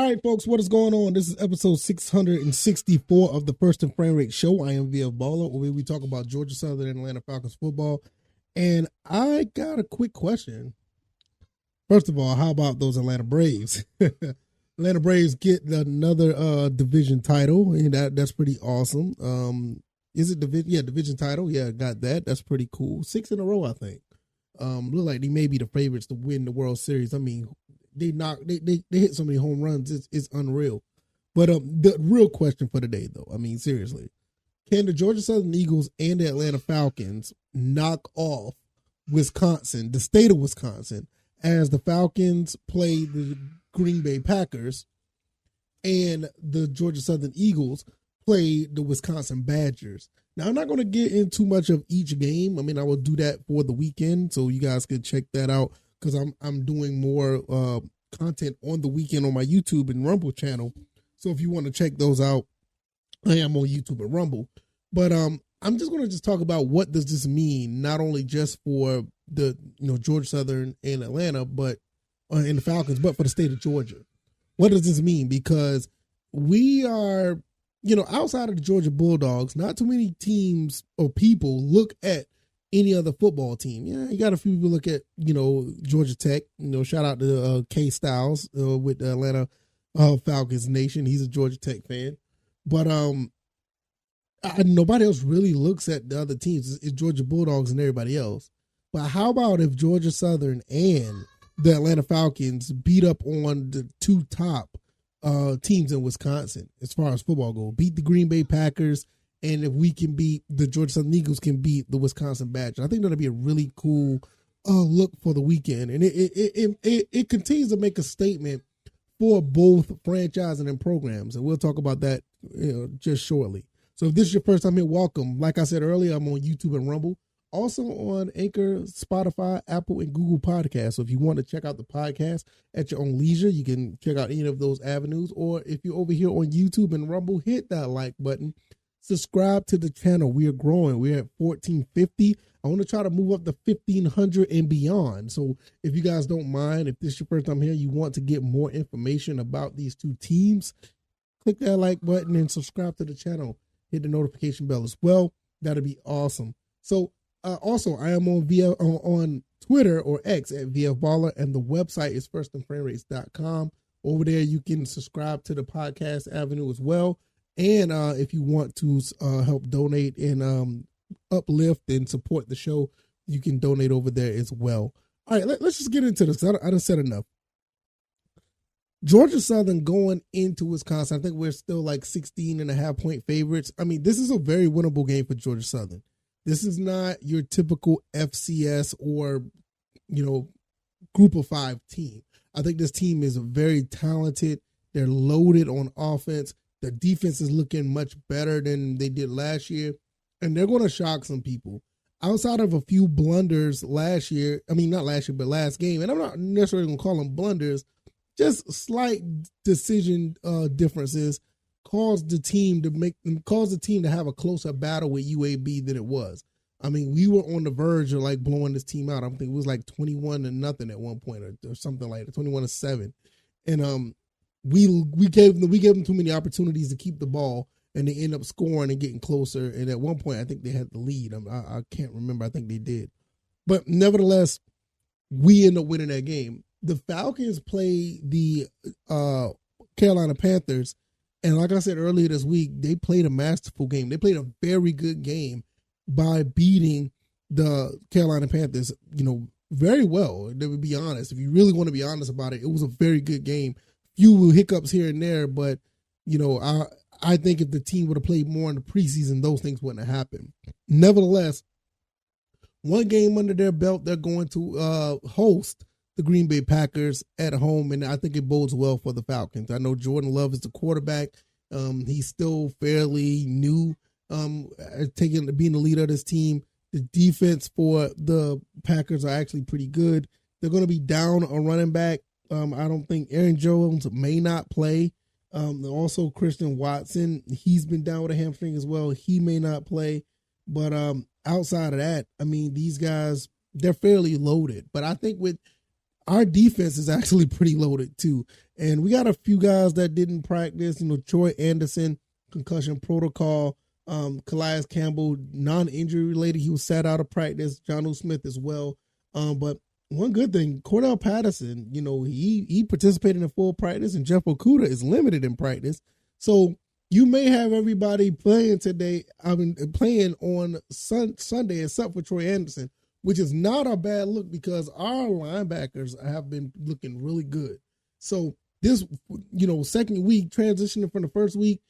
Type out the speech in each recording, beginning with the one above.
All right, folks, what is going on? This is episode 664 of the First and Frame Rate Show. I am VF Baller, where we talk about Georgia Southern and Atlanta Falcons football. And I got a quick question. First of all, how about those Atlanta Braves? Atlanta Braves get another division title, and that's pretty awesome. Is it division? Yeah, division title. Yeah, got that. That's pretty cool. 6 in a row, I think. Look like they may be the favorites to win the World Series. I mean, they hit so many home runs, it's unreal. But the real question for today, though, I mean, seriously, can the Georgia Southern Eagles and the Atlanta Falcons knock off Wisconsin, the state of Wisconsin, as the Falcons play the Green Bay Packers and the Georgia Southern Eagles play the Wisconsin Badgers? Now, I'm not going to get into too much of each game. I mean, I will do that for the weekend, so you guys can check that out, because I'm doing more content on the weekend on my YouTube and Rumble channel. So if you want to check those out, I am on YouTube and Rumble. But I'm just going to talk about what does this mean, not only just for the Georgia Southern and Atlanta, but and the Falcons, but for the state of Georgia. What does this mean? Because we are, outside of the Georgia Bulldogs, not too many teams or people look at any other football team. Yeah, you got a few people look at, Georgia Tech. Shout out to K Styles with the Atlanta Falcons Nation. He's a Georgia Tech fan. But nobody else really looks at the other teams. It's Georgia Bulldogs and everybody else. But how about if Georgia Southern and the Atlanta Falcons beat up on the two top teams in Wisconsin as far as football goes? Beat the Green Bay Packers, and if we can beat the Georgia Southern Eagles, can beat the Wisconsin Badgers. I think that'll be a really cool look for the weekend, and it continues to make a statement for both franchising and programs, and we'll talk about that just shortly. So if this is your first time here, welcome. Like I said earlier, I'm on YouTube and Rumble, also on Anchor, Spotify, Apple, and Google Podcasts. So if you want to check out the podcast at your own leisure, you can check out any of those avenues. Or if you're over here on YouTube and Rumble, hit that like button. Subscribe to the channel. We are growing. We're at 1450. I want to try to move up to 1500 and beyond. So if you guys don't mind, if this is your first time here, you want to get more information about these two teams, click that like button and subscribe to the channel. Hit the notification bell as well. That'd be awesome. So also, I am on Twitter or X at VF Baller, and the website is firstandframerates.com. Over there, you can subscribe to the podcast avenue as well. And if you want to help donate and uplift and support the show, you can donate over there as well. All right, let's just get into this. I done said enough. Georgia Southern going into Wisconsin, I think we're still like 16.5-point favorites. I mean, this is a very winnable game for Georgia Southern. This is not your typical FCS or, group of 5 team. I think this team is very talented. They're loaded on offense. The defense is looking much better than they did last year, and they're going to shock some people. Outside of a few blunders last year, I mean, not last year, but last game, and I'm not necessarily going to call them blunders, just slight decision differences caused the team to have a closer battle with UAB than it was. I mean, we were on the verge of like blowing this team out. I think it was like 21-0 at one point or something like that, 21-7. And we gave them too many opportunities to keep the ball, and they end up scoring and getting closer. And at one point, I think they had the lead. I can't remember. I think they did. But nevertheless, we end up winning that game. The Falcons play the Carolina Panthers, and like I said earlier this week, they played a masterful game. They played a very good game by beating the Carolina Panthers, very well. To be honest, if you really want to be honest about it, it was a very good game. Few hiccups here and there, but I think if the team would have played more in the preseason, those things wouldn't have happened. Nevertheless, one game under their belt, they're going to host the Green Bay Packers at home, and I think it bodes well for the Falcons. I know Jordan Love is the quarterback. He's still fairly new, being the leader of this team. The defense for the Packers are actually pretty good. They're going to be down a running back. I don't think Aaron Jones may not play. Also, Christian Watson, he's been down with a hamstring as well. He may not play. But outside of that, I mean, these guys, they're fairly loaded. But I think our defense is actually pretty loaded too. And we got a few guys that didn't practice. Troy Anderson, concussion protocol. Calais Campbell, non-injury related. He was sat out of practice. Jonnu Smith as well. But one good thing, Cordell Patterson, he participated in full practice, and Jeff Okudah is limited in practice. So you may have everybody playing today. Playing on Sunday except for Troy Anderson, which is not a bad look because our linebackers have been looking really good. So this, second week transitioning from the first week,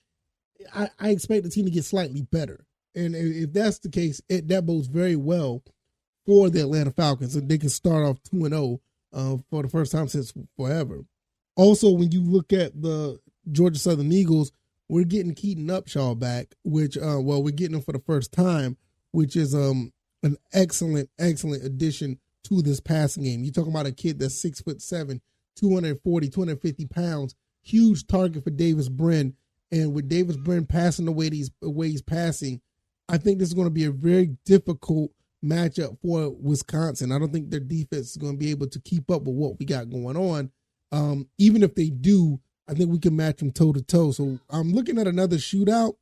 I expect the team to get slightly better. And if that's the case, that bodes very well for the Atlanta Falcons. And they can start off 2-0 for the first time since forever. Also, when you look at the Georgia Southern Eagles, we're getting Keaton Upshaw back, which, we're getting him for the first time, which is an excellent addition to this passing game. You're talking about a kid that's 6'7", 250 pounds, huge target for Davis Brin. And with Davis Brin passing the way he's passing, I think this is going to be a very difficult matchup for Wisconsin. I don't think their defense is going to be able to keep up with what we got going on. Even if they do, I think we can match them toe-to-toe. So I'm looking at another shootout.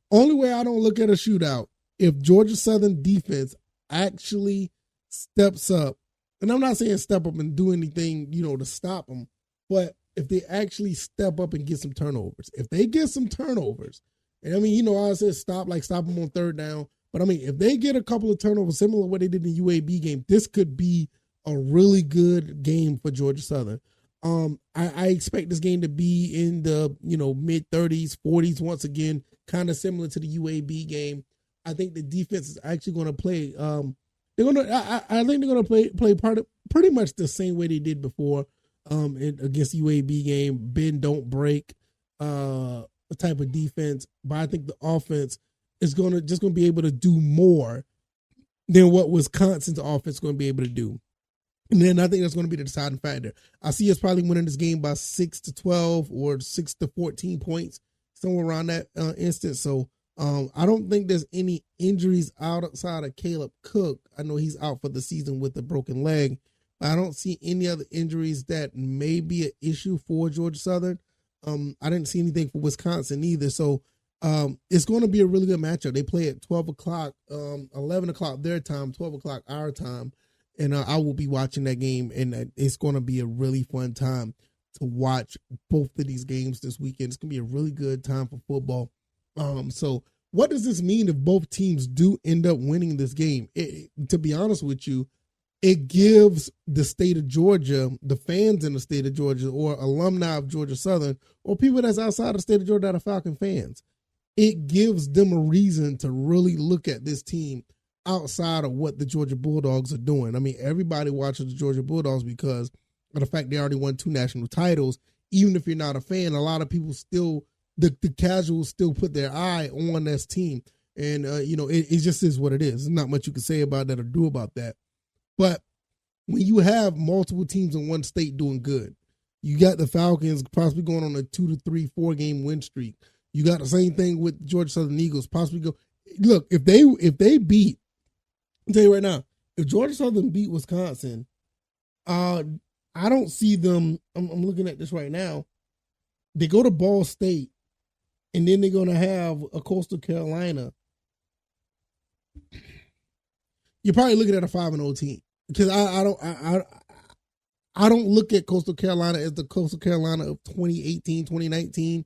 Only way I don't look at a shootout, if Georgia Southern defense actually steps up, and I'm not saying step up and do anything, to stop them, but if they actually step up and get some turnovers. If they get some turnovers, and I said stop them on third down, but if they get a couple of turnovers similar to what they did in the UAB game, this could be a really good game for Georgia Southern. I expect this game to be in the, mid-30s, 40s once again, kind of similar to the UAB game. I think the defense is actually going to play. I think they're going to play pretty much the same way they did before. Against the UAB game, bend don't break type of defense, but I think the offense is going to be able to do more than what Wisconsin's offense is going to be able to do. And then I think that's going to be the deciding factor. I see us probably winning this game by 6-12 or 6-14 points, somewhere around that instance. So I don't think there's any injuries outside of Caleb Cook. I know he's out for the season with a broken leg. I don't see any other injuries that may be an issue for Georgia Southern. I didn't see anything for Wisconsin either. So it's going to be a really good matchup. They play at 12 o'clock, 11 o'clock their time, 12 o'clock our time. And I will be watching that game, and it's going to be a really fun time to watch both of these games this weekend. It's going to be a really good time for football. So what does this mean if both teams do end up winning this game? To be honest with you, it gives the state of Georgia, the fans in the state of Georgia, or alumni of Georgia Southern, or people that's outside the state of Georgia that are Falcon fans, it gives them a reason to really look at this team outside of what the Georgia Bulldogs are doing. Everybody watches the Georgia Bulldogs because of the fact they already won 2 national titles. Even if you're not a fan, a lot of people still, the casuals still put their eye on this team. And, it just is what it is. There's not much you can say about that or do about that. But when you have multiple teams in one state doing good, you got the Falcons possibly going on a 2 to 3, 4 game win streak. You got the same thing with Georgia Southern Eagles possibly go. Look, if they beat, I'll tell you right now, if Georgia Southern beat Wisconsin, I don't see them. I'm looking at this right now. They go to Ball State, and then they're going to have a Coastal Carolina. You're probably looking at a 5-0 team. Because I don't look at Coastal Carolina as the Coastal Carolina of 2018, 2019,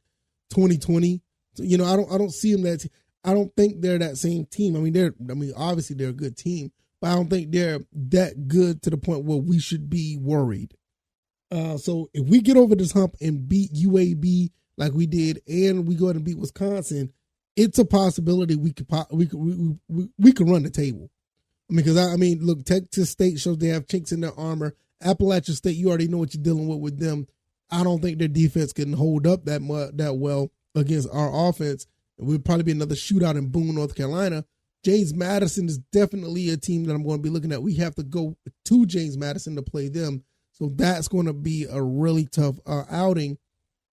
2020. So, I don't see them that. I don't think they're that same team. Obviously they're a good team, but I don't think they're that good to the point where we should be worried. So if we get over this hump and beat UAB like we did, and we go ahead and beat Wisconsin, it's a possibility we could run the table. Because look, Texas State shows they have chinks in their armor. Appalachian State, you already know what you're dealing with them. I don't think their defense can hold up that well against our offense. It would probably be another shootout in Boone, North Carolina. James Madison is definitely a team that I'm going to be looking at. We have to go to James Madison to play them. So that's going to be a really tough outing.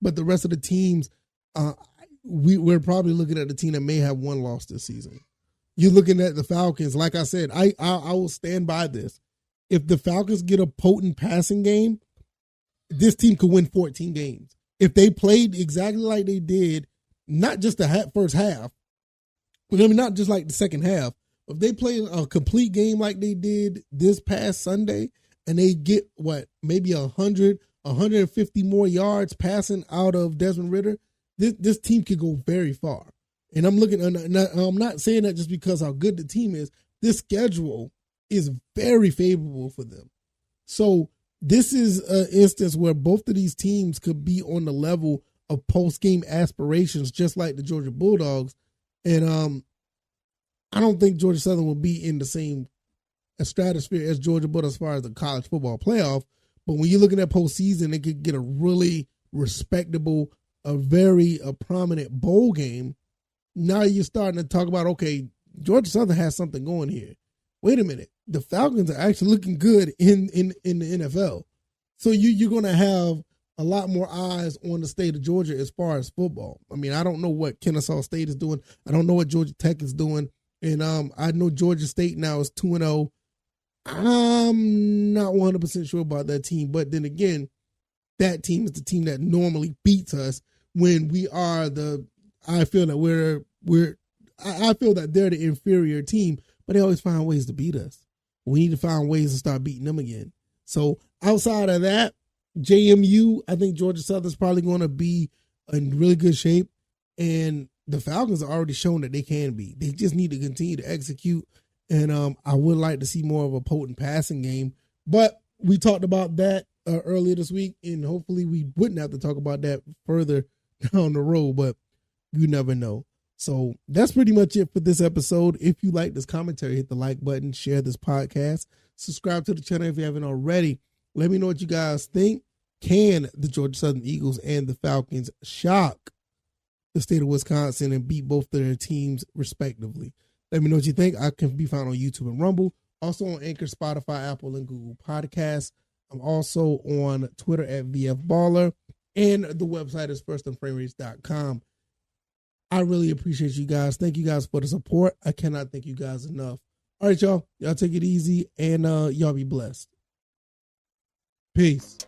But the rest of the teams, we're probably looking at a team that may have one loss this season. You're looking at the Falcons. Like I said, I will stand by this. if the Falcons get a potent passing game, this team could win 14 games. If they played exactly like they did, not just the first half, I mean, not just like the second half, but if they play a complete game like they did this past Sunday and they get, maybe 100, 150 more yards passing out of Desmond Ridder, this team could go very far. And I'm not saying that just because how good the team is. This schedule is very favorable for them. So this is an instance where both of these teams could be on the level of post-game aspirations, just like the Georgia Bulldogs. And I don't think Georgia Southern will be in the same stratosphere as Georgia Bulldogs as far as the college football playoff. But when you're looking at postseason, they could get a really respectable, a very prominent bowl game. Now you're starting to talk about, okay, Georgia Southern has something going here. Wait a minute. The Falcons are actually looking good in the NFL. So you're going to have a lot more eyes on the state of Georgia as far as football. I mean, I don't know what Kennesaw State is doing. I don't know what Georgia Tech is doing. And I know Georgia State now is 2-0. I'm not 100% sure about that team. But then again, that team is the team that normally beats us when we are I feel that I feel that they're the inferior team, but they always find ways to beat us. We need to find ways to start beating them again. So outside of that, JMU, I think Georgia Southern's probably going to be in really good shape. And the Falcons are already shown that they can be. They just need to continue to execute. And I would like to see more of a potent passing game. But we talked about that earlier this week, and hopefully we wouldn't have to talk about that further down the road, but you never know. So that's pretty much it for this episode. If you like this commentary, hit the like button, share this podcast, subscribe to the channel if you haven't already. Let me know what you guys think. Can the Georgia Southern Eagles and the Falcons shock the state of Wisconsin and beat both of their teams respectively? Let me know what you think. I can be found on YouTube and Rumble. Also on Anchor, Spotify, Apple, and Google Podcasts. I'm also on Twitter at VFBaller. And the website is firstandframerates.com. I really appreciate you guys. Thank you guys for the support. I cannot thank you guys enough. All right, y'all. Y'all take it easy and y'all be blessed. Peace.